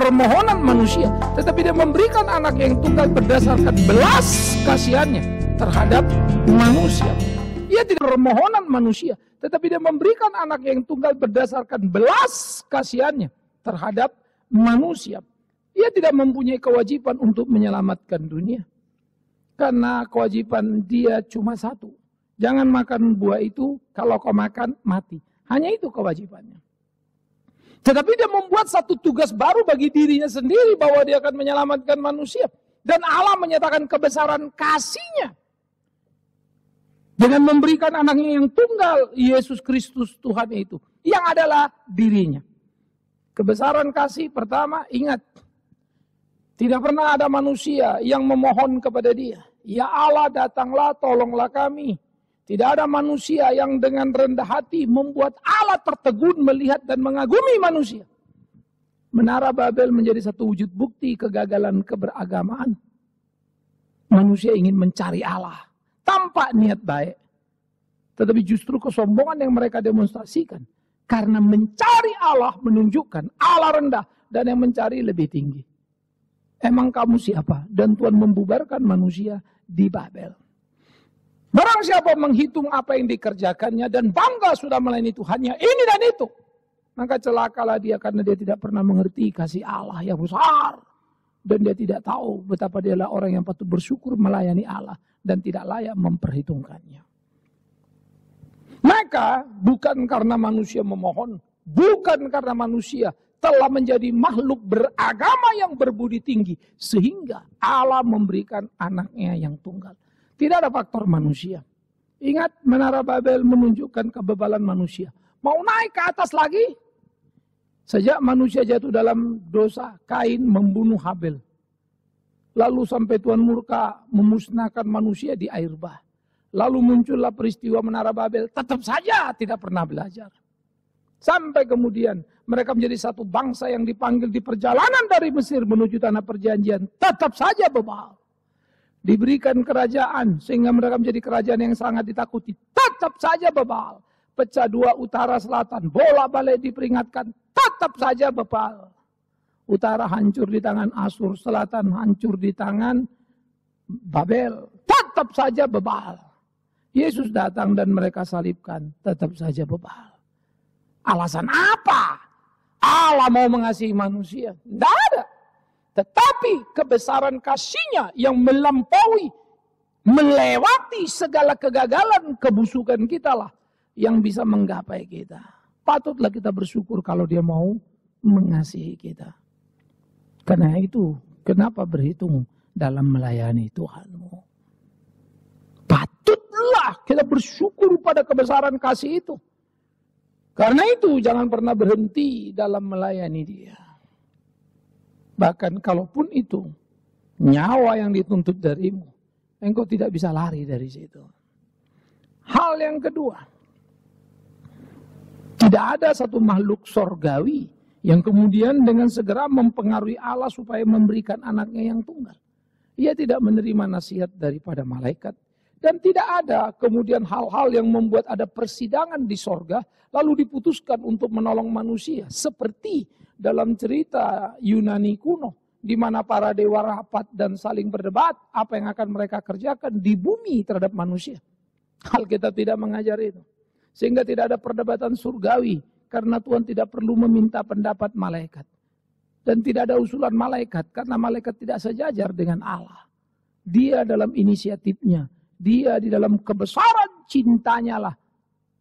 permohonan manusia, tetapi dia memberikan anak yang tunggal berdasarkan belas kasihannya terhadap manusia. Ia tidak permohonan manusia, tetapi dia memberikan anak yang tunggal berdasarkan belas kasihannya terhadap manusia. Ia tidak mempunyai kewajiban untuk menyelamatkan dunia. Karena kewajiban dia cuma satu. Jangan makan buah itu, kalau kau makan mati. Hanya itu kewajibannya. Tetapi dia membuat satu tugas baru bagi dirinya sendiri bahwa dia akan menyelamatkan manusia. Dan Allah menyatakan kebesaran kasih-Nya dengan memberikan anaknya yang tunggal, Yesus Kristus Tuhan itu, yang adalah dirinya. Kebesaran kasih pertama, ingat, tidak pernah ada manusia yang memohon kepada dia, ya Allah datanglah tolonglah kami. Tidak ada manusia yang dengan rendah hati membuat Allah tertegun melihat dan mengagumi manusia. Menara Babel menjadi satu wujud bukti kegagalan keberagamaan. Manusia ingin mencari Allah tanpa niat baik. Tetapi justru kesombongan yang mereka demonstrasikan. Karena mencari Allah menunjukkan Allah rendah dan yang mencari lebih tinggi. Emang kamu siapa? Dan Tuhan membubarkan manusia di Babel. Barang siapa menghitung apa yang dikerjakannya dan bangga sudah melayani Tuhannya ini dan itu, maka celakalah dia karena dia tidak pernah mengerti kasih Allah yang besar. Dan dia tidak tahu betapa dia adalah orang yang patut bersyukur melayani Allah dan tidak layak memperhitungkannya. Maka bukan karena manusia memohon, bukan karena manusia telah menjadi makhluk beragama yang berbudi tinggi, sehingga Allah memberikan anaknya yang tunggal. Tidak ada faktor manusia. Ingat, Menara Babel menunjukkan kebebalan manusia. Mau naik ke atas lagi? Sejak manusia jatuh dalam dosa, Kain membunuh Habel. Lalu sampai Tuhan murka memusnahkan manusia di air bah. Lalu muncullah peristiwa Menara Babel. Tetap saja tidak pernah belajar. Sampai kemudian mereka menjadi satu bangsa yang dipanggil di perjalanan dari Mesir menuju tanah perjanjian. Tetap saja bebal. Diberikan kerajaan sehingga mereka menjadi kerajaan yang sangat ditakuti. Tetap saja bebal. Pecah dua utara selatan. Bola balik diperingatkan. Tetap saja bebal. Utara hancur di tangan Asur. Selatan hancur di tangan Babel. Tetap saja bebal. Yesus datang dan mereka salibkan. Tetap saja bebal. Alasan apa? Allah mau mengasihi manusia. Tidak ada. Tetapi kebesaran kasih-Nya yang melampaui, melewati segala kegagalan, kebusukan kita lah yang bisa menggapai kita. Patutlah kita bersyukur kalau Dia mau mengasihi kita. Karena itu, kenapa berhitung dalam melayani Tuhanmu? Patutlah kita bersyukur pada kebesaran kasih itu. Karena itu jangan pernah berhenti dalam melayani Dia. Bahkan kalaupun itu nyawa yang dituntut darimu, engkau tidak bisa lari dari situ. Hal yang kedua, tidak ada satu makhluk sorgawi yang kemudian dengan segera mempengaruhi Allah supaya memberikan anaknya yang tunggal. Ia tidak menerima nasihat daripada malaikat. Dan tidak ada kemudian hal-hal yang membuat ada persidangan di sorga, lalu diputuskan untuk menolong manusia. Seperti dalam cerita Yunani kuno, di mana para dewa rapat dan saling berdebat apa yang akan mereka kerjakan di bumi terhadap manusia. Alkitab tidak mengajar itu. Sehingga tidak ada perdebatan surgawi, karena Tuhan tidak perlu meminta pendapat malaikat. Dan tidak ada usulan malaikat, karena malaikat tidak sejajar dengan Allah. Dia dalam inisiatifnya, Dia di dalam kebesaran cintanya lah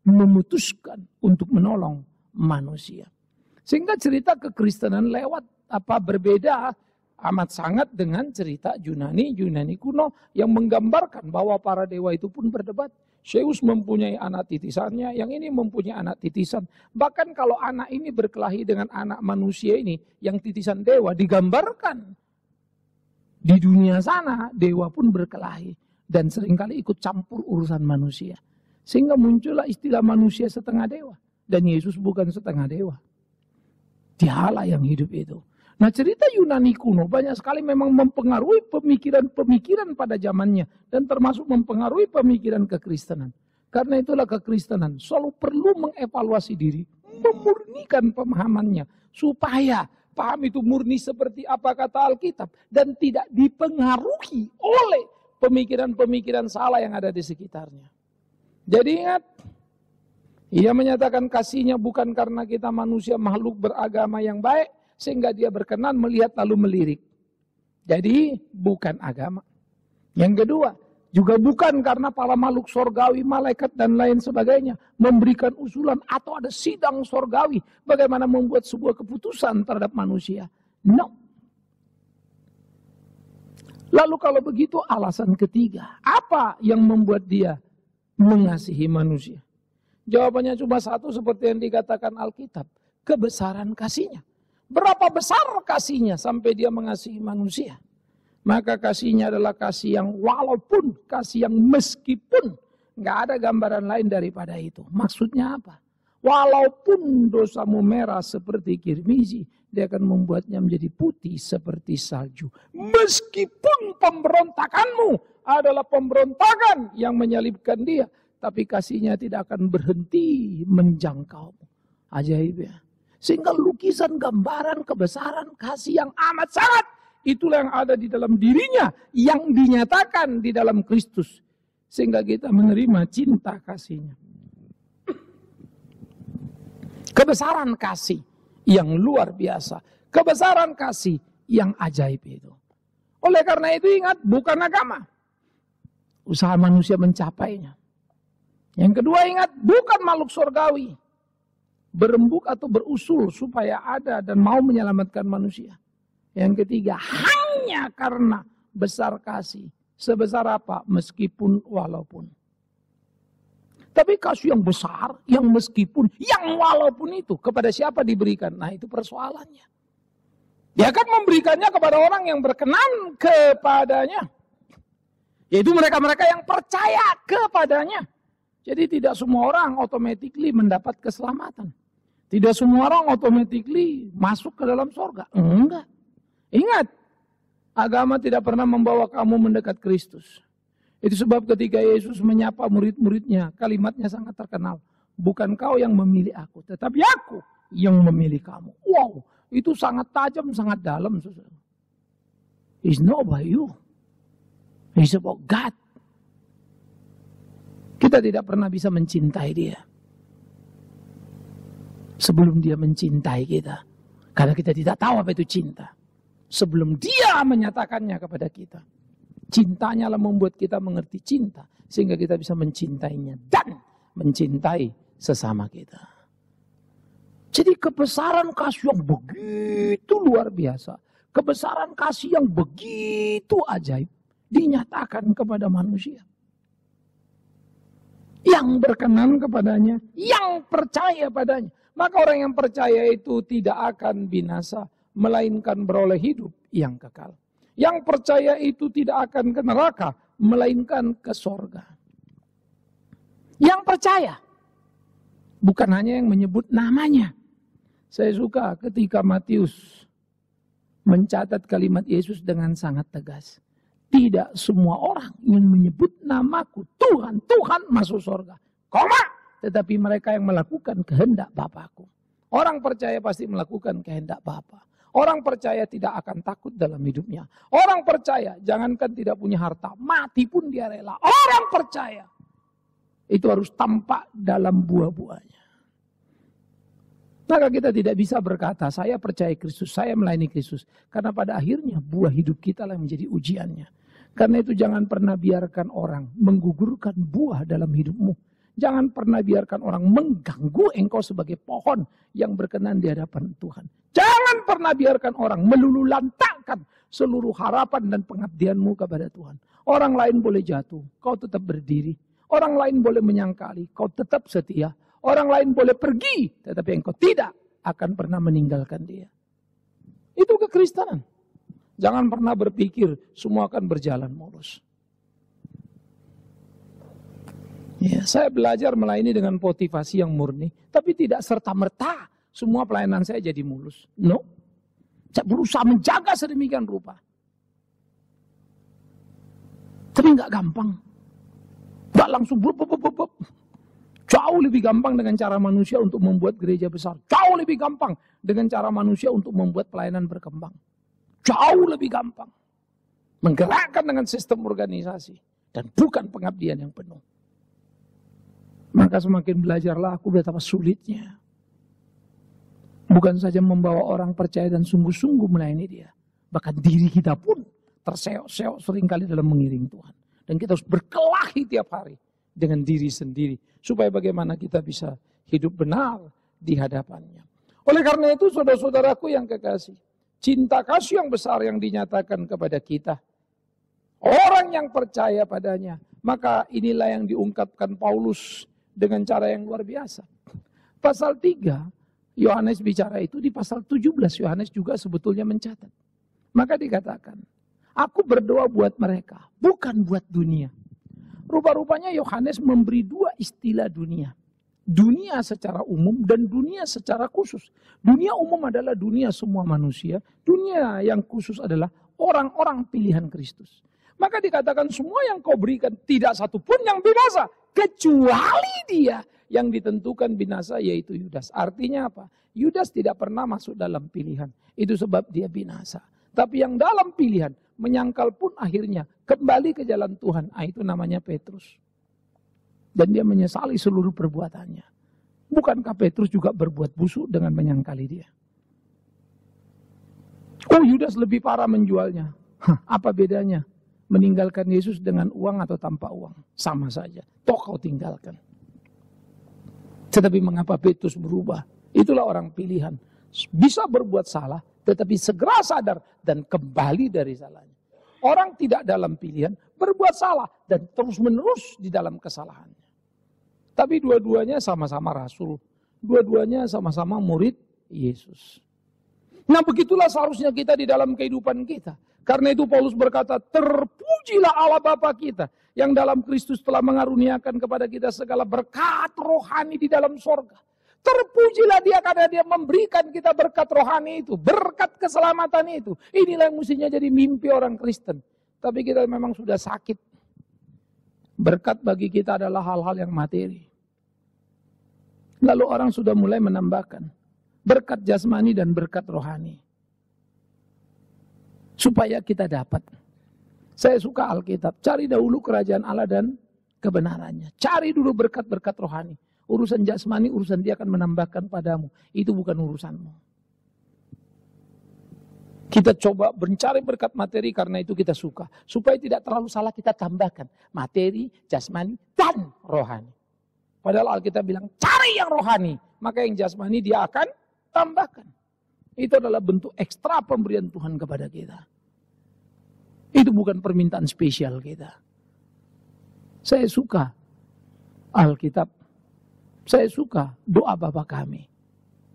memutuskan untuk menolong manusia. Sehingga cerita kekristenan lewat berbeda amat sangat dengan cerita Yunani kuno yang menggambarkan bahwa para dewa itu pun berdebat. Zeus mempunyai anak titisannya, yang ini mempunyai anak titisan. Bahkan kalau anak ini berkelahi dengan anak manusia ini, yang titisan dewa digambarkan. Di dunia sana, dewa pun berkelahi. Dan seringkali ikut campur urusan manusia. Sehingga muncullah istilah manusia setengah dewa. Dan Yesus bukan setengah dewa. Dialah yang hidup itu. Nah, cerita Yunani kuno banyak sekali memang mempengaruhi pemikiran-pemikiran pada zamannya. Dan termasuk mempengaruhi pemikiran kekristenan. Karena itulah kekristenan selalu perlu mengevaluasi diri. Memurnikan pemahamannya. Supaya paham itu murni seperti apa kata Alkitab. Dan tidak dipengaruhi oleh pemikiran-pemikiran salah yang ada di sekitarnya. Jadi ingat, ia menyatakan kasihnya bukan karena kita manusia makhluk beragama yang baik, sehingga dia berkenan melihat lalu melirik. Jadi bukan agama. Yang kedua, juga bukan karena para makhluk sorgawi, malaikat dan lain sebagainya memberikan usulan atau ada sidang sorgawi bagaimana membuat sebuah keputusan terhadap manusia. No. Lalu kalau begitu alasan ketiga, apa yang membuat dia mengasihi manusia? Jawabannya cuma satu seperti yang dikatakan Alkitab, kebesaran kasihnya. Berapa besar kasihnya sampai dia mengasihi manusia? Maka kasihnya adalah kasih yang walaupun, kasih yang meskipun. Nggak ada gambaran lain daripada itu. Maksudnya apa? Walaupun dosamu merah seperti kirmizi, dia akan membuatnya menjadi putih seperti salju. Meskipun pemberontakanmu adalah pemberontakan yang menyalibkan dia, tapi kasihnya tidak akan berhenti menjangkaumu. Ajaib ya. Sehingga lukisan gambaran kebesaran kasih yang amat sangat, itulah yang ada di dalam dirinya, yang dinyatakan di dalam Kristus. Sehingga kita menerima cinta kasihnya. Kebesaran kasih yang luar biasa. Kebesaran kasih yang ajaib itu. Oleh karena itu ingat, bukan agama. Usaha manusia mencapainya. Yang kedua ingat, bukan makhluk surgawi. Berembuk atau berusul supaya ada dan mau menyelamatkan manusia. Yang ketiga, hanya karena besar kasih. Sebesar apa? Meskipun walaupun. Tapi kasih yang besar, yang meskipun, yang walaupun itu kepada siapa diberikan? Nah itu persoalannya. Dia akan memberikannya kepada orang yang berkenan kepadanya. Yaitu mereka-mereka yang percaya kepadanya. Jadi tidak semua orang automatically mendapat keselamatan. Tidak semua orang automatically masuk ke dalam surga. Enggak. Ingat, agama tidak pernah membawa kamu mendekat Kristus. Itu sebab ketika Yesus menyapa murid-muridnya, kalimatnya sangat terkenal. Bukan kau yang memilih aku, tetapi aku yang memilih kamu. Wow, itu sangat tajam, sangat dalam. It's not about you. It's about God. Kita tidak pernah bisa mencintai dia sebelum dia mencintai kita. Karena kita tidak tahu apa itu cinta. Sebelum dia menyatakannya kepada kita. Cintanya lah membuat kita mengerti cinta. Sehingga kita bisa mencintainya. Dan mencintai sesama kita. Jadi kebesaran kasih yang begitu luar biasa. Kebesaran kasih yang begitu ajaib. Dinyatakan kepada manusia. Yang berkenan kepadanya. Yang percaya padanya. Maka orang yang percaya itu tidak akan binasa, melainkan beroleh hidup yang kekal. Yang percaya itu tidak akan ke neraka, melainkan ke sorga. Yang percaya, bukan hanya yang menyebut namanya. Saya suka ketika Matius mencatat kalimat Yesus dengan sangat tegas. Tidak semua orang yang menyebut namaku, Tuhan, Tuhan masuk sorga. Koma! Tetapi mereka yang melakukan kehendak Bapakku. Orang percaya pasti melakukan kehendak Bapa. Orang percaya tidak akan takut dalam hidupnya. Orang percaya jangankan tidak punya harta, mati pun dia rela. Orang percaya itu harus tampak dalam buah-buahnya. Maka kita tidak bisa berkata, saya percaya Kristus, saya melayani Kristus. Karena pada akhirnya buah hidup kita lah menjadi ujiannya. Karena itu jangan pernah biarkan orang menggugurkan buah dalam hidupmu. Jangan pernah biarkan orang mengganggu engkau sebagai pohon yang berkenan di hadapan Tuhan. Jangan pernah biarkan orang meluluhlantangkan seluruh harapan dan pengabdianmu kepada Tuhan. Orang lain boleh jatuh, kau tetap berdiri. Orang lain boleh menyangkali, kau tetap setia. Orang lain boleh pergi, tetapi engkau tidak akan pernah meninggalkan dia. Itu kekristenan. Jangan pernah berpikir semua akan berjalan mulus. Ya, saya belajar melayani dengan motivasi yang murni, tapi tidak serta-merta semua pelayanan saya jadi mulus. No. Saya berusaha menjaga sedemikian rupa. Tapi nggak gampang. Nggak langsung Jauh lebih gampang dengan cara manusia untuk membuat gereja besar. Jauh lebih gampang dengan cara manusia untuk membuat pelayanan berkembang. Jauh lebih gampang. Menggerakkan dengan sistem organisasi. Dan bukan pengabdian yang penuh. Maka semakin belajarlah aku betapa sulitnya. Bukan saja membawa orang percaya dan sungguh-sungguh melayani dia. Bahkan diri kita pun terseok-seok seringkali dalam mengiring Tuhan. Dan kita harus berkelahi tiap hari dengan diri sendiri. Supaya bagaimana kita bisa hidup benar di hadapannya. Oleh karena itu saudara-saudaraku yang kekasih. Cinta kasih yang besar yang dinyatakan kepada kita. Orang yang percaya padanya. Maka inilah yang diungkapkan Paulus dengan cara yang luar biasa. Pasal 3, Yohanes bicara itu, di pasal 17 Yohanes juga sebetulnya mencatat. Maka dikatakan, aku berdoa buat mereka, bukan buat dunia. Rupa-rupanya Yohanes memberi dua istilah dunia. Dunia secara umum dan dunia secara khusus. Dunia umum adalah dunia semua manusia. Dunia yang khusus adalah orang-orang pilihan Kristus. Maka dikatakan semua yang kau berikan tidak satu pun yang binasa. Kecuali dia yang ditentukan binasa yaitu Yudas. Artinya apa? Yudas tidak pernah masuk dalam pilihan. Itu sebab dia binasa. Tapi yang dalam pilihan menyangkal pun akhirnya kembali ke jalan Tuhan. Itu namanya Petrus. Dan dia menyesali seluruh perbuatannya. Bukankah Petrus juga berbuat busuk dengan menyangkali dia? Oh, Yudas lebih parah menjualnya. Apa bedanya? Meninggalkan Yesus dengan uang atau tanpa uang? Sama saja. Toh kau tinggalkan. Tetapi mengapa Petrus berubah? Itulah orang pilihan. Bisa berbuat salah, tetapi segera sadar dan kembali dari salahnya. Orang tidak dalam pilihan, berbuat salah dan terus menerus di dalam kesalahannya. Tapi dua-duanya sama-sama rasul. Dua-duanya sama-sama murid Yesus. Nah begitulah seharusnya kita di dalam kehidupan kita. Karena itu Paulus berkata, terpujilah Allah Bapa kita yang dalam Kristus telah mengaruniakan kepada kita segala berkat rohani di dalam sorga. Terpujilah dia karena dia memberikan kita berkat rohani itu, berkat keselamatan itu. Inilah yang mestinya jadi mimpi orang Kristen. Tapi kita memang sudah sakit. Berkat bagi kita adalah hal-hal yang materi. Lalu orang sudah mulai menambahkan berkat jasmani dan berkat rohani. Supaya kita dapat. Saya suka Alkitab. Cari dahulu kerajaan Allah dan kebenarannya. Cari dulu berkat-berkat rohani. Urusan jasmani, urusan dia akan menambahkan padamu. Itu bukan urusanmu. Kita coba mencari berkat materi karena itu kita suka. Supaya tidak terlalu salah kita tambahkan. Materi, jasmani, dan rohani. Padahal Alkitab bilang cari yang rohani. Maka yang jasmani dia akan tambahkan. Itu adalah bentuk ekstra pemberian Tuhan kepada kita. Itu bukan permintaan spesial kita. Saya suka Alkitab. Saya suka doa Bapa kami.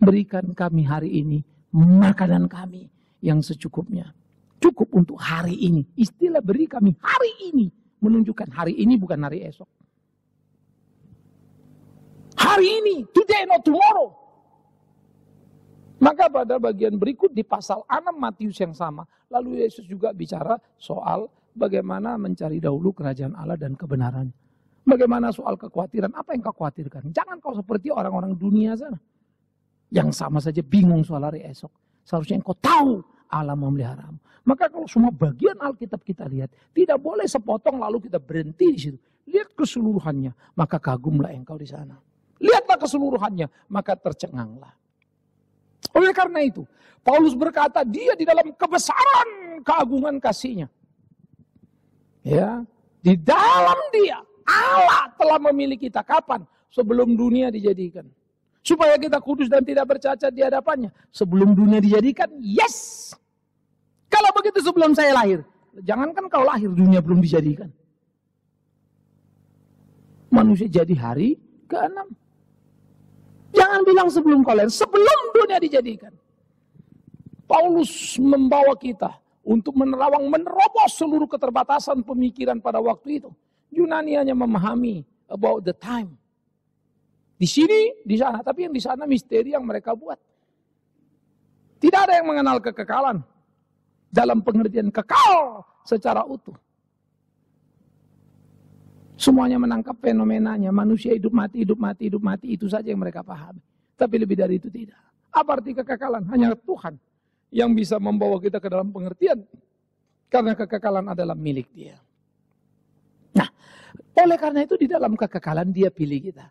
Berikan kami hari ini makanan kami yang secukupnya. Cukup untuk hari ini. Istilah beri kami hari ini. Menunjukkan hari ini bukan hari esok. Hari ini, today not tomorrow. Maka pada bagian berikut di pasal 6 Matius yang sama. Lalu Yesus juga bicara soal bagaimana mencari dahulu kerajaan Allah dan kebenarannya. Bagaimana soal kekhawatiran, apa yang kau khawatirkan? Jangan kau seperti orang-orang dunia sana. Yang sama saja bingung soal hari esok. Seharusnya engkau tahu Allah memeliharamu. Maka kalau semua bagian Alkitab kita lihat, tidak boleh sepotong lalu kita berhenti di situ. Lihat keseluruhannya, maka kagumlah engkau di sana. Lihatlah keseluruhannya, maka tercenganglah. Oleh karena itu, Paulus berkata dia di dalam kebesaran keagungan kasih-Nya. Ya, di dalam dia Allah telah memilih kita kapan? Sebelum dunia dijadikan. Supaya kita kudus dan tidak bercacat di hadapannya. Sebelum dunia dijadikan, yes. Kalau begitu sebelum saya lahir. Jangankan kau lahir, dunia belum dijadikan. Manusia jadi hari ke-6. Jangan bilang sebelum kau lahir, sebelum dunia dijadikan. Paulus membawa kita untuk menerobos seluruh keterbatasan pemikiran pada waktu itu. Yunani hanya memahami about the time. Di sini, di sana. Tapi yang di sana misteri yang mereka buat. Tidak ada yang mengenal kekekalan. Dalam pengertian kekal secara utuh. Semuanya menangkap fenomenanya. Manusia hidup mati, hidup mati, hidup mati. Itu saja yang mereka pahami. Tapi lebih dari itu tidak. Apa arti kekekalan? Hanya Tuhan yang bisa membawa kita ke dalam pengertian. Karena kekekalan adalah milik Dia. Nah, oleh karena itu di dalam kekekalan Dia pilih kita.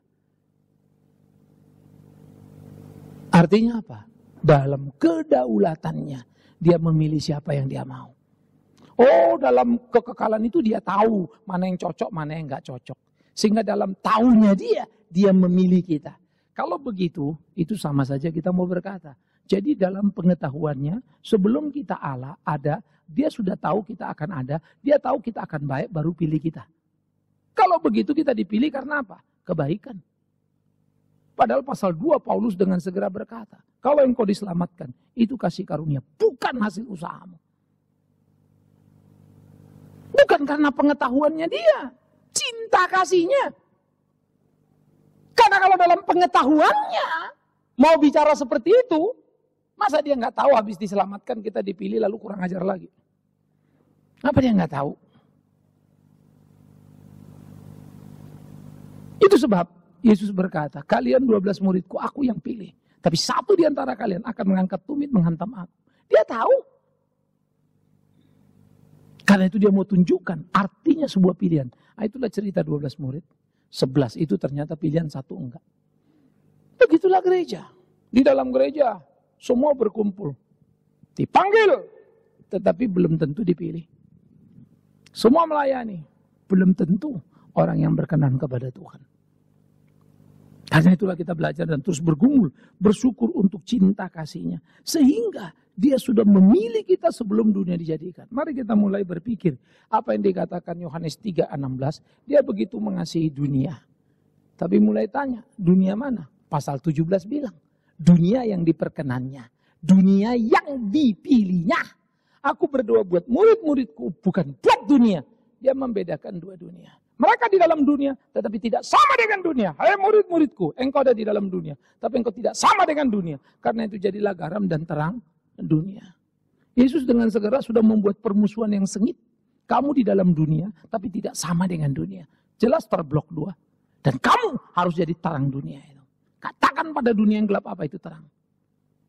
Artinya apa? Dalam kedaulatannya Dia memilih siapa yang Dia mau. Oh, dalam kekekalan itu Dia tahu mana yang cocok, mana yang enggak cocok. Sehingga dalam tahunya Dia memilih kita. Kalau begitu, itu sama saja kita mau berkata. Jadi dalam pengetahuannya, sebelum kita Allah ada, Dia sudah tahu kita akan ada, Dia tahu kita akan baik, baru pilih kita. Kalau begitu kita dipilih karena apa? Kebaikan. Padahal pasal 2 Paulus dengan segera berkata, kalau engkau diselamatkan, itu kasih karunia, bukan hasil usahamu. Bukan karena pengetahuannya Dia, cinta kasihnya. Karena kalau dalam pengetahuannya mau bicara seperti itu, masa Dia nggak tahu habis diselamatkan kita dipilih lalu kurang ajar lagi? Apa Dia nggak tahu? Itu sebab Yesus berkata, kalian 12 muridku, aku yang pilih. Tapi satu di antara kalian akan mengangkat tumit menghantam aku. Dia tahu. Karena itu Dia mau tunjukkan artinya sebuah pilihan. Nah, itulah cerita 12 murid. 11 itu ternyata pilihan, satu enggak. Begitulah gereja. Di dalam gereja semua berkumpul. Dipanggil, tetapi belum tentu dipilih. Semua melayani, belum tentu orang yang berkenan kepada Tuhan. Karena itulah kita belajar dan terus bergumul, bersyukur untuk cinta kasih-Nya. Sehingga Dia sudah memilih kita sebelum dunia dijadikan. Mari kita mulai berpikir apa yang dikatakan Yohanes 3:16. Dia begitu mengasihi dunia. Tapi mulai tanya, dunia mana? Pasal 17 bilang, dunia yang diperkenannya. Dunia yang dipilihnya. Aku berdoa buat murid-muridku, bukan buat dunia. Dia membedakan dua dunia. Mereka di dalam dunia, tetapi tidak sama dengan dunia. Hai murid-muridku, engkau ada di dalam dunia. Tapi engkau tidak sama dengan dunia. Karena itu jadilah garam dan terang dunia. Yesus dengan segera sudah membuat permusuhan yang sengit. Kamu di dalam dunia, tapi tidak sama dengan dunia. Jelas terblok dua. Dan kamu harus jadi terang dunia itu. Katakan pada dunia yang gelap apa itu terang.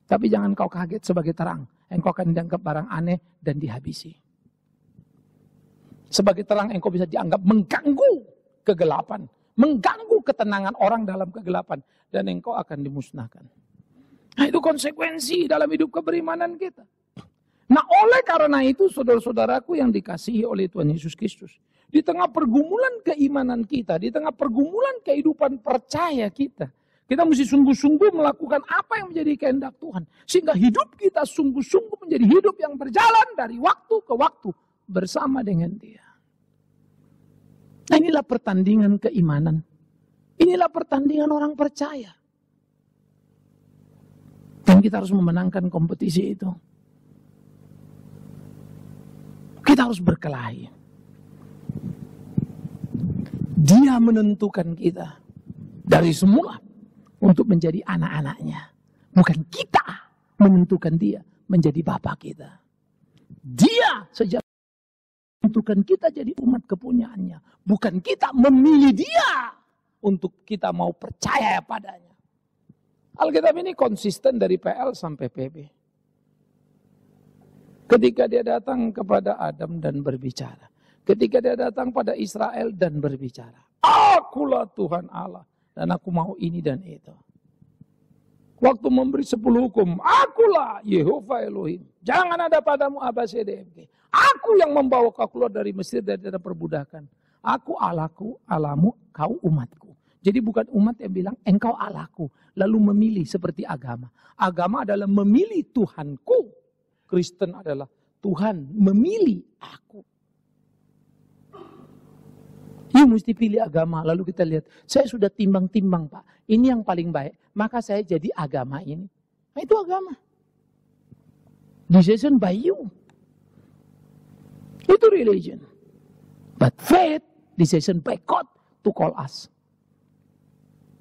Tapi jangan kau kaget sebagai terang. Engkau akan dianggap barang aneh dan dihabisi. Sebagai terang engkau bisa dianggap mengganggu kegelapan. Mengganggu ketenangan orang dalam kegelapan. Dan engkau akan dimusnahkan. Nah itu konsekuensi dalam hidup keberimanan kita. Nah oleh karena itu saudara-saudaraku yang dikasihi oleh Tuhan Yesus Kristus. Di tengah pergumulan keimanan kita, di tengah pergumulan kehidupan percaya kita. Kita mesti sungguh-sungguh melakukan apa yang menjadi kehendak Tuhan. Sehingga hidup kita sungguh-sungguh menjadi hidup yang berjalan dari waktu ke waktu bersama dengan Dia. Nah inilah pertandingan keimanan. Inilah pertandingan orang percaya. Dan kita harus memenangkan kompetisi itu. Kita harus berkelahi. Dia menentukan kita dari semula untuk menjadi anak-anaknya. Bukan kita menentukan Dia menjadi Bapa kita. Dia sejak menentukan kita jadi umat kepunyaannya. Bukan kita memilih Dia untuk kita mau percaya padanya. Alkitab ini konsisten dari PL sampai PB. Ketika Dia datang kepada Adam dan berbicara. Ketika Dia datang pada Israel dan berbicara. Akulah Tuhan Allah. Dan aku mau ini dan itu. Waktu memberi 10 hukum. Akulah Yehova Elohim. Jangan ada padamu Abba CDMG. Aku yang membawa kau keluar dari Mesir dari perbudakan. Aku Allahku, Allahmu, kau umatku. Jadi bukan umat yang bilang engkau Allahku. Lalu memilih seperti agama. Agama adalah memilih Tuhanku. Kristen adalah Tuhan memilih aku. You mesti pilih agama. Lalu kita lihat, saya sudah timbang-timbang Pak. Ini yang paling baik. Maka saya jadi agama ini. Nah itu agama. Decision by you. Itu religion. But faith, decision by God to call us.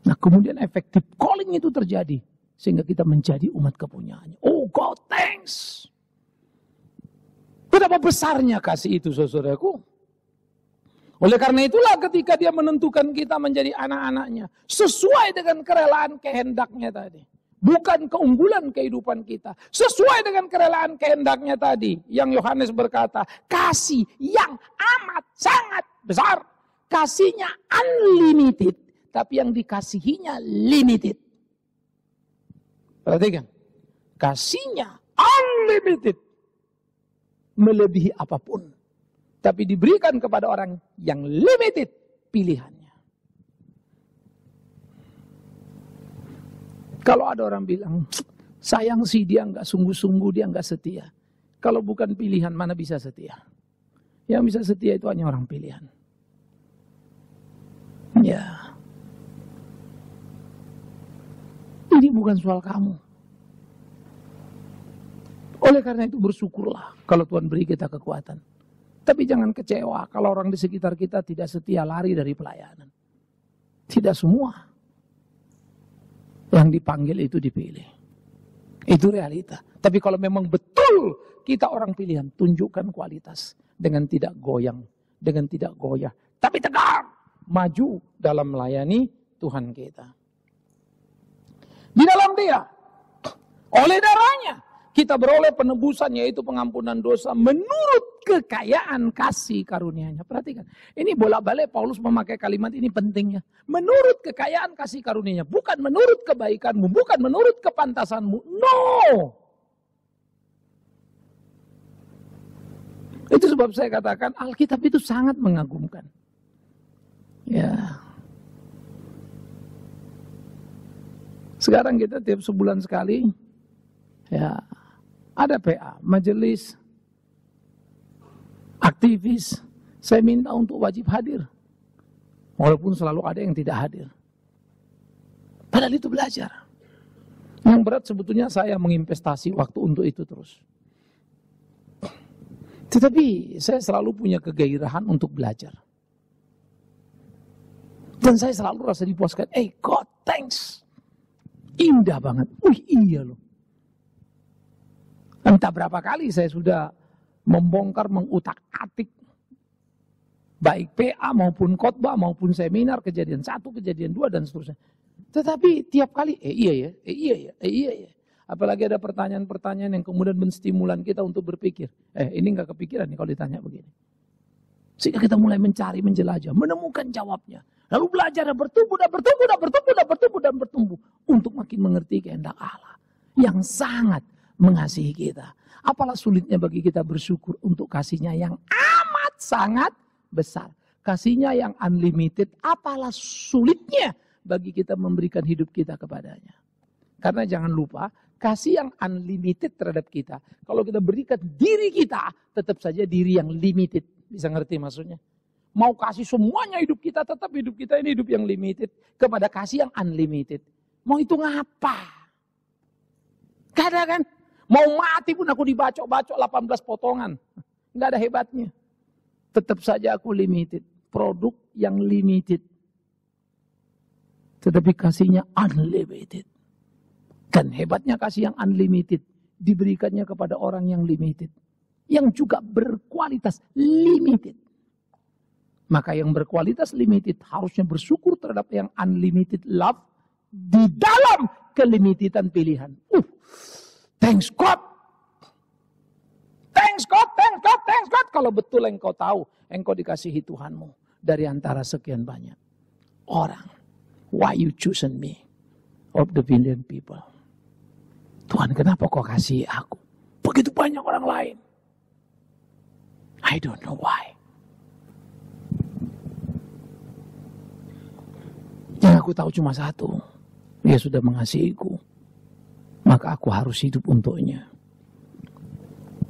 Nah kemudian efektif calling itu terjadi. Sehingga kita menjadi umat kepunyaannya. Oh God, thanks. Betapa besarnya kasih itu saudaraku. Oleh karena itulah ketika dia menentukan kita menjadi anak-anaknya, sesuai dengan kerelaan kehendaknya tadi. Bukan keunggulan kehidupan kita. Sesuai dengan kerelaan kehendaknya tadi. Yang Yohanes berkata, kasih yang amat sangat besar. Kasihnya unlimited. Tapi yang dikasihinya limited. Perhatikan. Kasihnya unlimited. Melebihi apapun. Tapi diberikan kepada orang yang limited pilihannya. Kalau ada orang bilang, sayang sih dia nggak sungguh-sungguh, dia nggak setia. Kalau bukan pilihan, mana bisa setia? Yang bisa setia itu hanya orang pilihan. Ya. Ini bukan soal kamu. Oleh karena itu bersyukurlah kalau Tuhan beri kita kekuatan. Tapi jangan kecewa kalau orang di sekitar kita tidak setia, lari dari pelayanan. Tidak semua yang dipanggil itu dipilih. Itu realita. Tapi kalau memang betul kita orang pilihan, tunjukkan kualitas dengan tidak goyang, dengan tidak goyah, tapi tegar, maju dalam melayani Tuhan kita. Di dalam Dia, oleh darahnya, kita beroleh penebusan, yaitu pengampunan dosa menurut kekayaan kasih karunia-Nya. Perhatikan, ini bolak-balik Paulus memakai kalimat ini pentingnya. Menurut kekayaan kasih karunia-Nya, bukan menurut kebaikanmu, bukan menurut kepantasanmu. No! Itu sebab saya katakan Alkitab itu sangat mengagumkan. Ya. Sekarang kita tiap sebulan sekali, ya, ada PA, majelis, aktivis, saya minta untuk wajib hadir. Walaupun selalu ada yang tidak hadir. Padahal itu belajar. Yang berat sebetulnya saya menginvestasi waktu untuk itu terus. Tetapi saya selalu punya kegairahan untuk belajar. Dan saya selalu rasa dipuaskan, God, thanks. Indah banget. Iya loh. Entah berapa kali saya sudah membongkar, mengutak-atik baik PA maupun khotbah maupun seminar, kejadian 1, kejadian 2 dan seterusnya. Tetapi tiap kali iya ya. Apalagi ada pertanyaan-pertanyaan yang kemudian menstimulan kita untuk berpikir. Ini enggak kepikiran nih kalau ditanya begini. Sehingga kita mulai mencari, menjelajah, menemukan jawabnya. Lalu belajar dan bertumbuh untuk makin mengerti kehendak Allah yang sangat mengasihi kita. Apalah sulitnya bagi kita bersyukur untuk kasih-Nya yang amat sangat besar. Kasih-Nya yang unlimited, apalah sulitnya bagi kita memberikan hidup kita kepadanya. Karena jangan lupa, kasih yang unlimited terhadap kita, kalau kita berikan diri kita, tetap saja diri yang limited. Bisa ngerti maksudnya? Mau kasih semuanya hidup kita, tetap hidup kita ini hidup yang limited. Kepada kasih yang unlimited. Mau itu ngapa? Kadang kan? Mau mati pun aku dibacok-bacok 18 potongan. Nggak ada hebatnya. Tetap saja aku limited. Produk yang limited. Tetapi kasih-Nya unlimited. Dan hebatnya kasih yang unlimited. Diberikannya kepada orang yang limited. Yang juga berkualitas limited. Maka yang berkualitas limited harusnya bersyukur terhadap yang unlimited love. Di dalam kelimititan pilihan. Thanks God. Thanks God. Kalau betul engkau tahu, engkau dikasihi Tuhanmu. Dari antara sekian banyak orang. Why you chosen me? Of the billion people. Tuhan, kenapa kau kasih aku? Begitu banyak orang lain. I don't know why. Yang aku tahu cuma satu. Dia sudah mengasihiku. Maka aku harus hidup untuknya.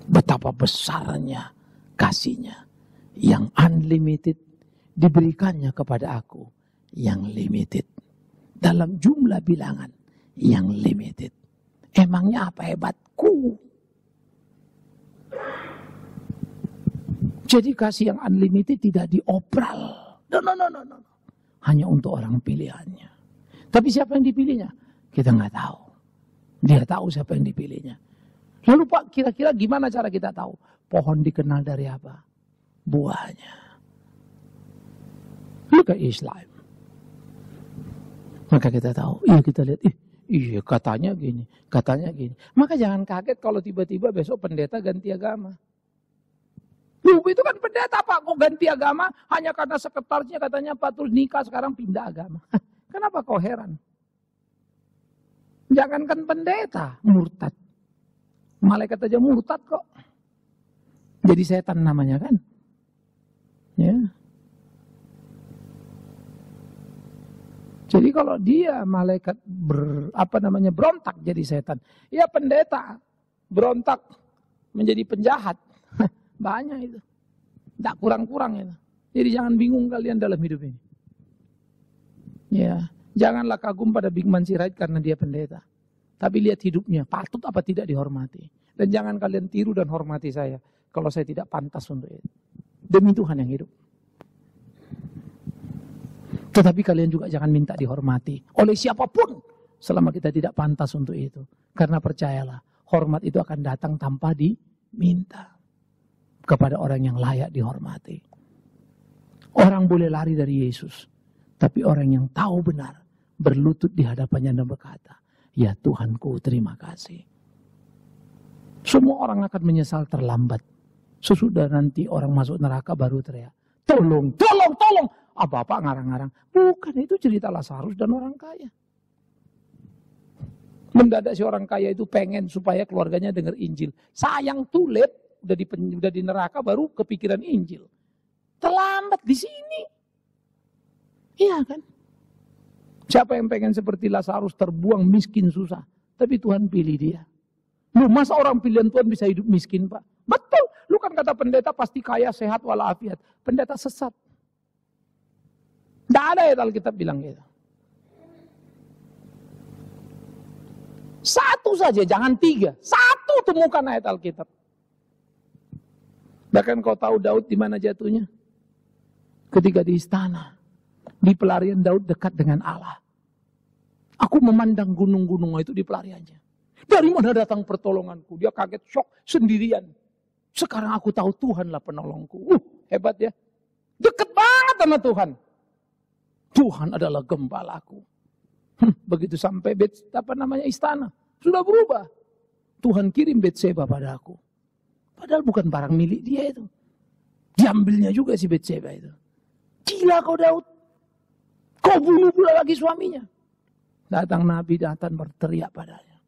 Betapa besarnya kasih-Nya yang unlimited diberikannya kepada aku yang limited. Dalam jumlah bilangan yang limited. Emangnya apa hebatku? Jadi kasih yang unlimited tidak diopral. No. Hanya untuk orang pilihannya. Tapi siapa yang dipilihnya? Kita nggak tahu. Dia tahu siapa yang dipilihnya. Lalu Pak, kira-kira gimana cara kita tahu? Pohon dikenal dari apa? Buahnya. Look at Islam. Maka kita tahu, kita lihat, iya katanya gini. Maka jangan kaget kalau tiba-tiba besok pendeta ganti agama. Itu kan pendeta Pak, kok ganti agama hanya karena sekretarisnya katanya Pak terus nikah sekarang pindah agama. Kenapa kau heran? Jangankan pendeta, murtad. Malaikat aja murtad kok. Jadi setan namanya kan. Ya. Jadi kalau dia malaikat berontak jadi setan. Ya pendeta berontak menjadi penjahat. Banyak itu. Tidak kurang-kurang itu. Jadi jangan bingung kalian dalam hidup ini. Ya, janganlah kagum pada Bigman Sirait karena dia pendeta. Tapi lihat hidupnya, patut apa tidak dihormati. Dan jangan kalian tiru dan hormati saya kalau saya tidak pantas untuk itu. Demi Tuhan yang hidup. Tetapi kalian juga jangan minta dihormati oleh siapapun selama kita tidak pantas untuk itu. Karena percayalah, hormat itu akan datang tanpa diminta kepada orang yang layak dihormati. Orang boleh lari dari Yesus, tapi orang yang tahu benar berlutut di hadapannya dan berkata, ya Tuhanku terima kasih. Semua orang akan menyesal terlambat. Sesudah nanti orang masuk neraka baru teriak, tolong, tolong, tolong. Bapak ngarang-ngarang. Bukan, itu cerita Lazarus dan orang kaya. Mendadak si orang kaya itu pengen supaya keluarganya dengar Injil. Sayang too late, udah di neraka baru kepikiran Injil. Terlambat di sini. Iya kan? Siapa yang pengen seperti Lazarus terbuang miskin susah. Tapi Tuhan pilih dia. Lu masa orang pilihan Tuhan bisa hidup miskin Pak? Betul. Lu kan kata pendeta pasti kaya, sehat, walafiat. Pendeta sesat. Tidak ada ayat Alkitab bilang gitu. Satu saja, jangan tiga. Satu temukan ayat Alkitab. Bahkan kau tahu Daud di mana jatuhnya? Ketika di istana. Di pelarian Daud dekat dengan Allah. Aku memandang gunung-gunung itu di pelariannya. Dari mana datang pertolonganku? Dia kaget, shock, sendirian. Sekarang aku tahu Tuhanlah penolongku. Hebat ya. Dekat banget sama Tuhan. Tuhan adalah gembalaku. Begitu sampai istana. Sudah berubah. Tuhan kirim Betseba padaku. Padahal bukan barang milik dia itu. Diambilnya juga si Betseba itu. Gila kau Daud. Kau bunuh pula lagi suaminya. Datang Nabi, datang berteriak padanya.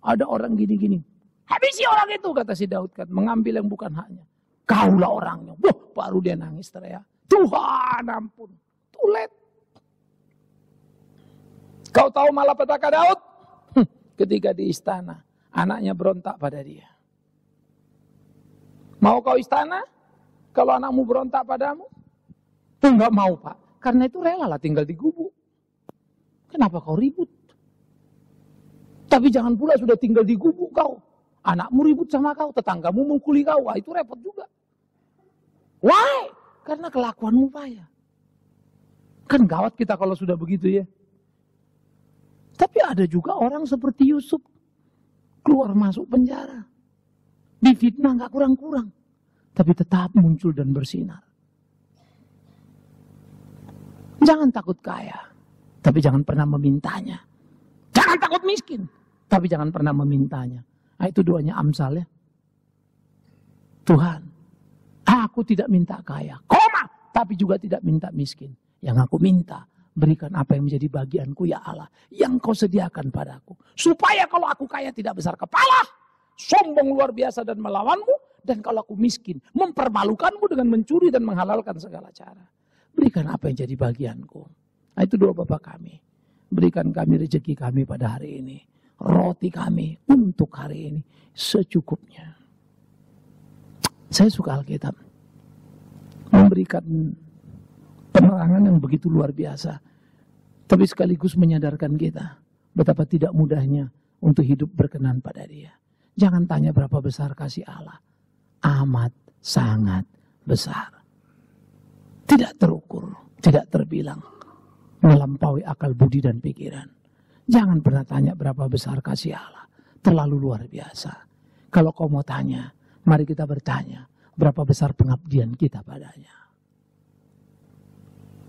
Ada orang gini-gini. Habisi orang itu, kata si Daud kan. Mengambil yang bukan haknya. Kaulah orangnya. Baru dia nangis teriak. Tuhan ampun. Tulet. Kau tahu malapetaka Daud? Ketika di istana, anaknya berontak pada dia. Mau kau istana? Kalau anakmu berontak padamu? Enggak mau Pak. Karena itu rela lah tinggal di gubuk. Kenapa kau ribut? Tapi jangan pula sudah tinggal di gubuk kau. Anakmu ribut sama kau, tetanggamu mukuli kau. Wah, itu repot juga. Why? Karena kelakuanmu payah. Kan gawat kita kalau sudah begitu ya. Tapi ada juga orang seperti Yusuf. Keluar masuk penjara. Difitnah gak kurang-kurang. Tapi tetap muncul dan bersinar. Jangan takut kaya. Tapi jangan pernah memintanya. Jangan takut miskin. Tapi jangan pernah memintanya. Nah, itu doanya Amsal ya. Tuhan, aku tidak minta kaya. Koma. Tapi juga tidak minta miskin. Yang aku minta, berikan apa yang menjadi bagianku ya Allah. Yang kau sediakan padaku. Supaya kalau aku kaya tidak besar kepala. Sombong luar biasa dan melawanmu. Dan kalau aku miskin, mempermalukanmu dengan mencuri dan menghalalkan segala cara. Berikan apa yang jadi bagianku. Nah, itu doa Bapa kami. Berikan kami rezeki kami pada hari ini. Roti kami untuk hari ini secukupnya. Saya suka Alkitab. Memberikan penerangan yang begitu luar biasa. Tapi sekaligus menyadarkan kita betapa tidak mudahnya untuk hidup berkenan pada Dia. Jangan tanya berapa besar kasih Allah. Amat sangat besar. Tidak terukur, tidak terbilang. Melampaui akal budi dan pikiran. Jangan pernah tanya berapa besar kasih Allah. Terlalu luar biasa. Kalau kau mau tanya, mari kita bertanya berapa besar pengabdian kita padanya.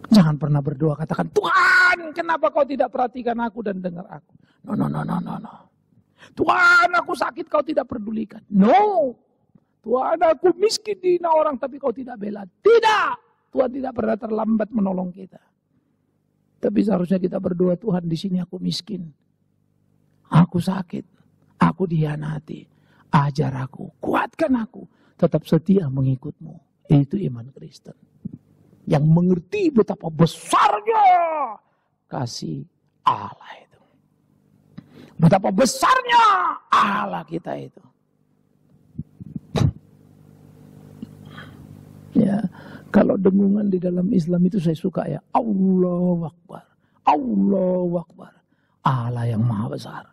Jangan pernah berdoa katakan, Tuhan kenapa kau tidak perhatikan aku dan dengar aku. No. Tuhan aku sakit kau tidak pedulikan. No. Tuhan aku miskin dihina orang tapi kau tidak bela. Tidak. Tuhan tidak pernah terlambat menolong kita. Tapi seharusnya kita berdoa, Tuhan di sini aku miskin. Aku sakit. Aku dihianati. Ajar aku. Kuatkan aku. Tetap setia mengikutmu. Itu iman Kristen. Yang mengerti betapa besarnya kasih Allah itu. Betapa besarnya Allah kita itu. Ya, kalau dengungan di dalam Islam itu saya suka ya. Allahu Akbar. Allahu Akbar. Allah yang maha besar.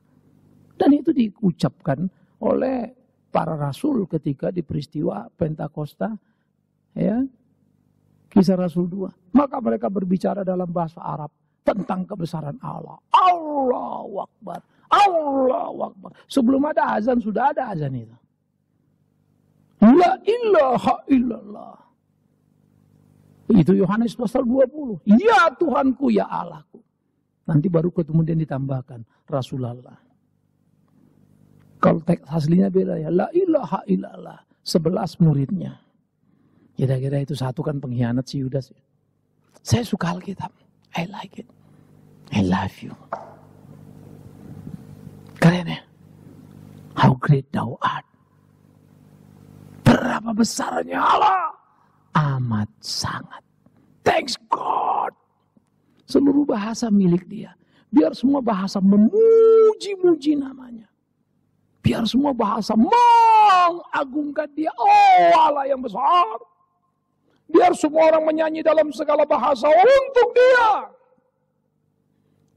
Dan itu diucapkan oleh para rasul ketika di peristiwa Pentakosta. Ya. Kisah Rasul 2. Maka mereka berbicara dalam bahasa Arab tentang kebesaran Allah. Allahu Akbar. Allahu Akbar. Sebelum ada azan, sudah ada azan itu. La ilaha illallah. Itu Yohanes pasal 20. Ya Tuhanku, ya Allahku. Nanti baru kemudian ditambahkan Rasulullah. Kalau teks aslinya beda ya. La ilaha illallah. 11 muridnya. Kira-kira itu satu kan pengkhianat si Yudas. Saya suka Alkitab. I like it. I love you. Keren ya? How great thou art. Berapa besarnya Allah. Amat sangat. Thanks God. Seluruh bahasa milik dia. Biar semua bahasa memuji-muji namanya. Biar semua bahasa mengagungkan dia. Oh Allah yang besar. Biar semua orang menyanyi dalam segala bahasa untuk dia.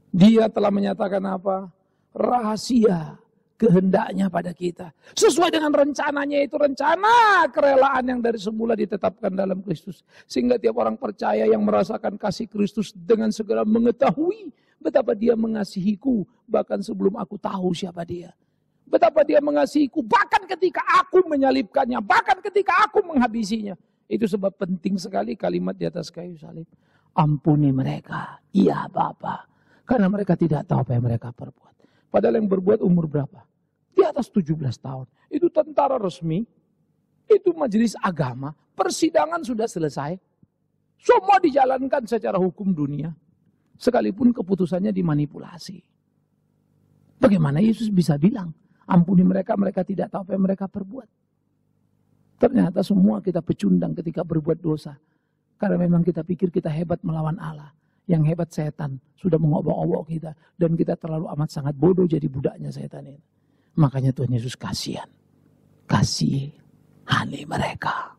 Dia telah menyatakan apa? Rahasia kehendaknya pada kita. Sesuai dengan rencananya, itu rencana kerelaan yang dari semula ditetapkan dalam Kristus. Sehingga tiap orang percaya yang merasakan kasih Kristus dengan segera mengetahui betapa dia mengasihiku. Bahkan sebelum aku tahu siapa dia. Betapa dia mengasihiku bahkan ketika aku menyalibkannya. Bahkan ketika aku menghabisinya. Itu sebab penting sekali kalimat di atas kayu salib. Ampuni mereka, ya Bapa. Karena mereka tidak tahu apa yang mereka perbuat. Padahal yang berbuat umur berapa? Di atas 17 tahun. Itu tentara resmi. Itu majelis agama. Persidangan sudah selesai. Semua dijalankan secara hukum dunia. Sekalipun keputusannya dimanipulasi. Bagaimana Yesus bisa bilang, ampuni mereka, mereka tidak tahu apa yang mereka perbuat. Ternyata semua kita pecundang ketika berbuat dosa. Karena memang kita pikir kita hebat melawan Allah. Yang hebat setan. Sudah mengobok-obok kita. Dan kita terlalu amat sangat bodoh jadi budaknya setan ini. Makanya Tuhan Yesus kasihan. Kasihani mereka.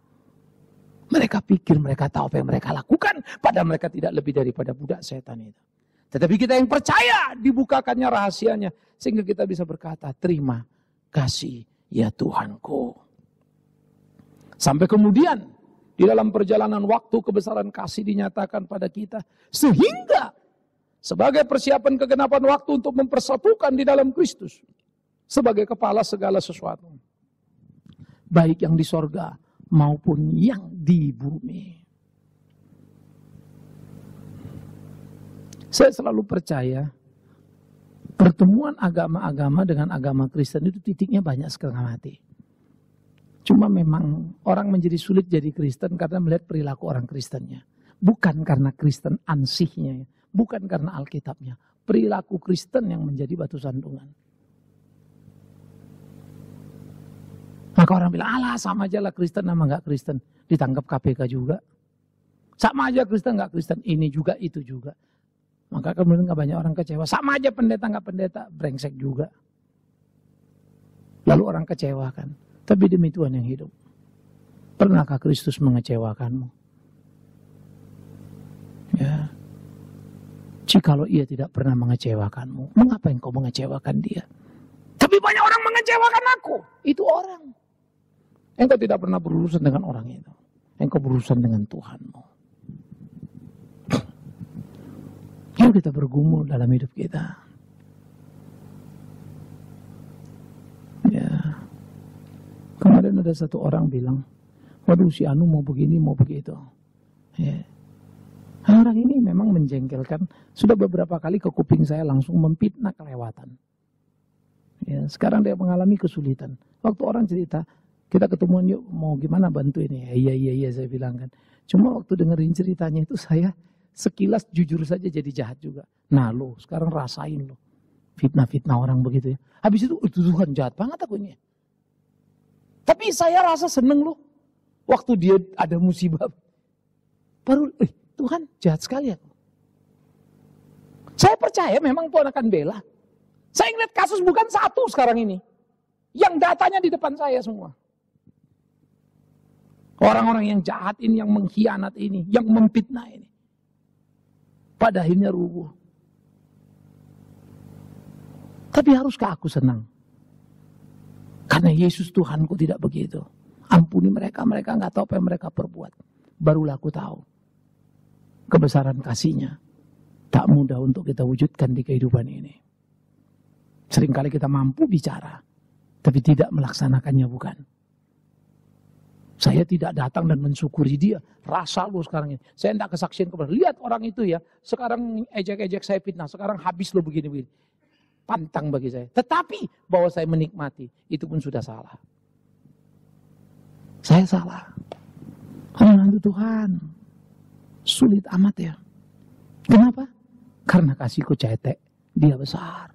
Mereka pikir mereka tahu apa yang mereka lakukan. Padahal mereka tidak lebih daripada budak setan itu. Tetapi kita yang percaya dibukakannya rahasianya. Sehingga kita bisa berkata, terima kasih ya Tuhanku. Sampai kemudian di dalam perjalanan waktu kebesaran kasih dinyatakan pada kita. Sehingga sebagai persiapan kegenapan waktu untuk mempersatukan di dalam Kristus. Sebagai kepala segala sesuatu. Baik yang di sorga maupun yang di bumi. Saya selalu percaya pertemuan agama-agama dengan agama Kristen itu titiknya banyak setengah mati. Cuma memang orang menjadi sulit jadi Kristen karena melihat perilaku orang Kristennya. Bukan karena Kristen ansihnya, bukan karena Alkitabnya. Perilaku Kristen yang menjadi batu sandungan. Maka orang bilang, alah sama aja lah Kristen sama gak Kristen. Ditangkap KPK juga. Sama aja Kristen gak Kristen, ini juga itu juga. Maka kemudian gak banyak orang kecewa. Sama aja pendeta gak pendeta, brengsek juga. Lalu orang kecewa kan. Tapi demi Tuhan yang hidup. Pernahkah Kristus mengecewakanmu? Ya. Jikalau ia tidak pernah mengecewakanmu, mengapa engkau mengecewakan dia? Tapi banyak orang mengecewakan aku. Itu orang. Engkau tidak pernah berurusan dengan orang itu. Engkau berurusan dengan Tuhanmu. Yuk kita bergumul dalam hidup kita. Ya. Kemarin ada satu orang bilang, waduh si Anu mau begini, mau begitu. Ya. Orang ini memang menjengkelkan. Sudah beberapa kali ke kuping saya langsung memfitnah kelewatan. Ya, sekarang dia mengalami kesulitan. Waktu orang cerita, kita ketemuan yuk, mau gimana bantu ini? Iya saya bilang kan. Cuma waktu dengerin ceritanya itu saya sekilas jujur saja jadi jahat juga. Nah lo sekarang rasain lo. Fitnah-fitnah orang begitu ya. Habis itu Tuhan jahat banget aku ini. Tapi saya rasa seneng loh. Waktu dia ada musibah. Baru Tuhan jahat sekali aku. Saya percaya memang Tuhan akan bela. Saya ingat kasus bukan satu sekarang ini. Yang datanya di depan saya semua. Orang-orang yang jahat ini, yang mengkhianat ini, yang memfitnah ini. Pada akhirnya rubuh. Tapi haruskah aku senang? Karena Yesus Tuhanku tidak begitu. Ampuni mereka, mereka nggak tahu apa yang mereka perbuat. Barulah aku tahu. Kebesaran kasih-Nya tak mudah untuk kita wujudkan di kehidupan ini. Seringkali kita mampu bicara, tapi tidak melaksanakannya, bukan. Saya tidak datang dan mensyukuri dia. Rasa lu sekarang ini. Saya tidak kesaksian kepada. Lihat orang itu ya. Sekarang ejek-ejek saya fitnah. Sekarang habis lo begini-begini. Pantang bagi saya. Tetapi bahwa saya menikmati. Itu pun sudah salah. Saya salah. Anak Tuhan. Sulit amat ya. Kenapa? Karena kasihku cetek. Dia besar.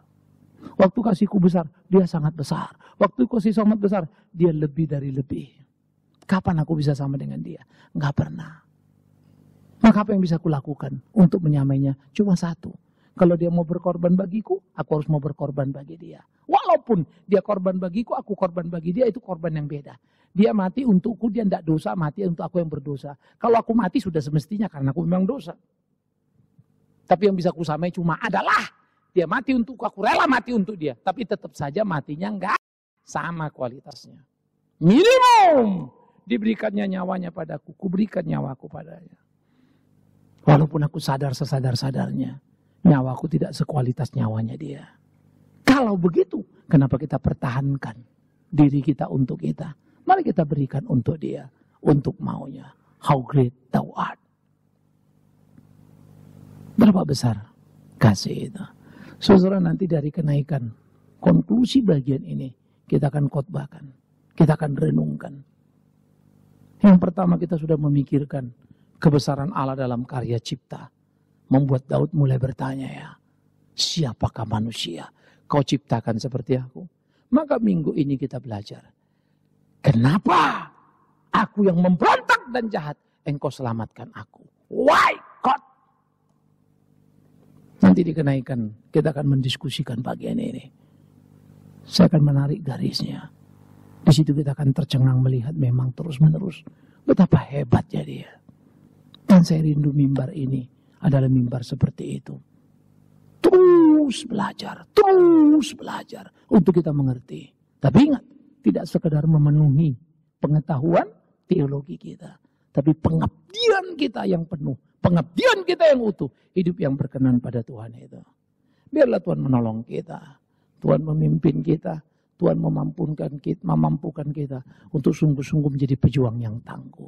Waktu kasihku besar. Dia sangat besar. Waktu kasih sangat besar. Dia lebih dari lebih. Kapan aku bisa sama dengan dia? Enggak pernah. Maka apa yang bisa aku lakukan untuk menyamainya? Cuma satu. Kalau dia mau berkorban bagiku, aku harus mau berkorban bagi dia. Walaupun dia korban bagiku, aku korban bagi dia, itu korban yang beda. Dia mati untukku, dia tidak dosa, mati untuk aku yang berdosa. Kalau aku mati sudah semestinya karena aku memang dosa. Tapi yang bisa aku samai cuma adalah dia mati untukku, aku rela mati untuk dia. Tapi tetap saja matinya enggak sama kualitasnya. Minimum diberikannya nyawanya padaku, kuberikan nyawaku padanya. Walaupun aku sadar sesadar-sadarnya, nyawaku tidak sekualitas nyawanya dia. Kalau begitu, kenapa kita pertahankan diri kita untuk kita? Mari kita berikan untuk dia, untuk maunya. How great thou art. Berapa besar kasih itu. Saudara, nanti dari kenaikan konklusi bagian ini, kita akan khotbahkan, kita akan renungkan. Yang pertama kita sudah memikirkan kebesaran Allah dalam karya cipta. Membuat Daud mulai bertanya ya, siapakah manusia? Kau ciptakan seperti aku. Maka minggu ini kita belajar. Kenapa aku yang memberontak dan jahat, engkau selamatkan aku. Why God? Nanti dikenaikan, kita akan mendiskusikan bagian ini. Saya akan menarik garisnya. Di situ kita akan tercengang melihat memang terus-menerus betapa hebatnya dia. Dan saya rindu mimbar ini adalah mimbar seperti itu. Terus belajar untuk kita mengerti. Tapi ingat, tidak sekedar memenuhi pengetahuan teologi kita. Tapi pengabdian kita yang penuh. Pengabdian kita yang utuh. Hidup yang berkenan pada Tuhan itu. Biarlah Tuhan menolong kita. Tuhan memimpin kita. Tuhan memampukan kita untuk sungguh-sungguh menjadi pejuang yang tangguh.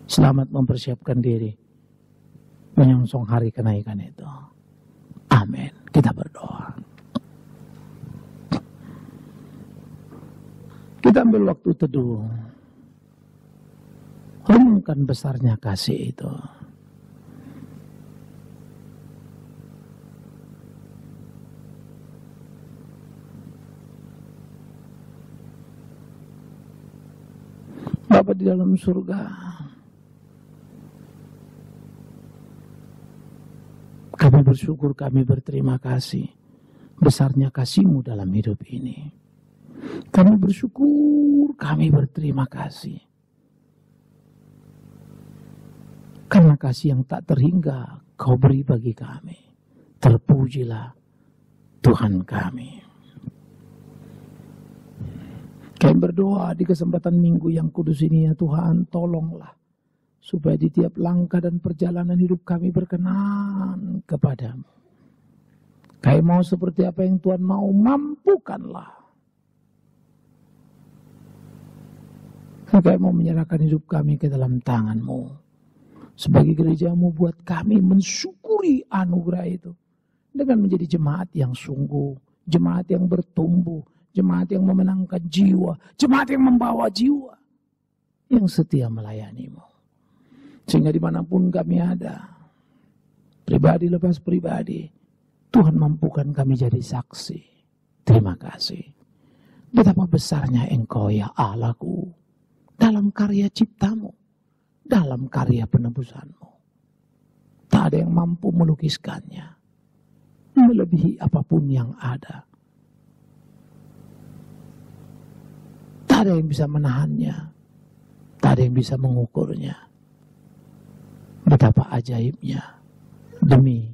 Selamat mempersiapkan diri menyongsong hari kenaikan itu. Amin. Kita berdoa. Kita ambil waktu teduh. Renungkan besarnya kasih itu. Bapa di dalam surga, kami bersyukur, kami berterima kasih besarnya kasih-Mu dalam hidup ini. Kami bersyukur, kami berterima kasih karena kasih yang tak terhingga Kau beri bagi kami. Terpujilah Tuhan kami. Kami berdoa di kesempatan minggu yang kudus ini ya Tuhan, tolonglah supaya di tiap langkah dan perjalanan hidup kami berkenan kepadamu. Kami mau seperti apa yang Tuhan mau, mampukanlah. Kami mau menyerahkan hidup kami ke dalam tangan-Mu. sebagai gerejamu buat kami mensyukuri anugerah itu. Dengan menjadi jemaat yang sungguh, jemaat yang bertumbuh, jemaat yang memenangkan jiwa, jemaat yang membawa jiwa, yang setia melayanimu. Sehingga dimanapun kami ada, pribadi lepas pribadi, Tuhan mampukan kami jadi saksi. Terima kasih. Betapa besarnya Engkau ya Allahku, dalam karya ciptamu, dalam karya penebusanmu. Tak ada yang mampu melukiskannya, melebihi apapun yang ada. Tak ada yang bisa menahannya, tak ada yang bisa mengukurnya. Betapa ajaibnya, demi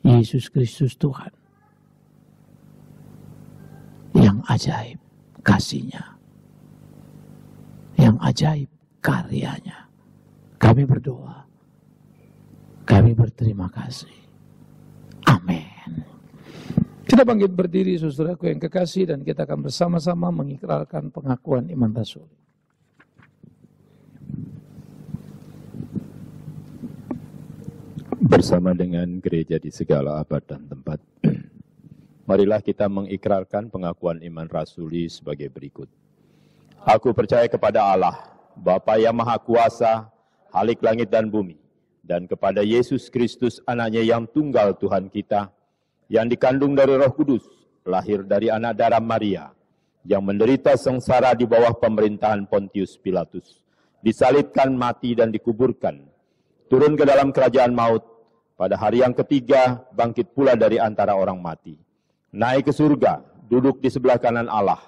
Yesus Kristus Tuhan. Yang ajaib kasih-Nya, yang ajaib karyanya. Kami berdoa, kami berterima kasih. Amin. Kita bangkit berdiri, saudaraku yang kekasih, dan kita akan bersama-sama mengikrarkan pengakuan iman rasuli. Bersama dengan gereja di segala abad dan tempat, marilah kita mengikrarkan pengakuan iman rasuli sebagai berikut. Aku percaya kepada Allah, Bapa yang Maha Kuasa, Khalik langit dan bumi, dan kepada Yesus Kristus, anaknya yang tunggal Tuhan kita, yang dikandung dari Roh Kudus, lahir dari anak darah Maria, yang menderita sengsara di bawah pemerintahan Pontius Pilatus, disalibkan, mati dan dikuburkan, turun ke dalam kerajaan maut, pada hari yang ketiga bangkit pula dari antara orang mati, naik ke surga, duduk di sebelah kanan Allah,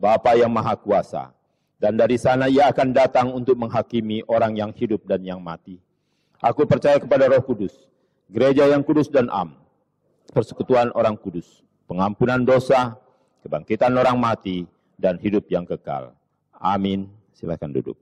Bapa yang Maha Kuasa, dan dari sana Ia akan datang untuk menghakimi orang yang hidup dan yang mati. Aku percaya kepada Roh Kudus, gereja yang kudus dan am, persekutuan orang kudus, pengampunan dosa, kebangkitan orang mati, dan hidup yang kekal. Amin. Silakan duduk.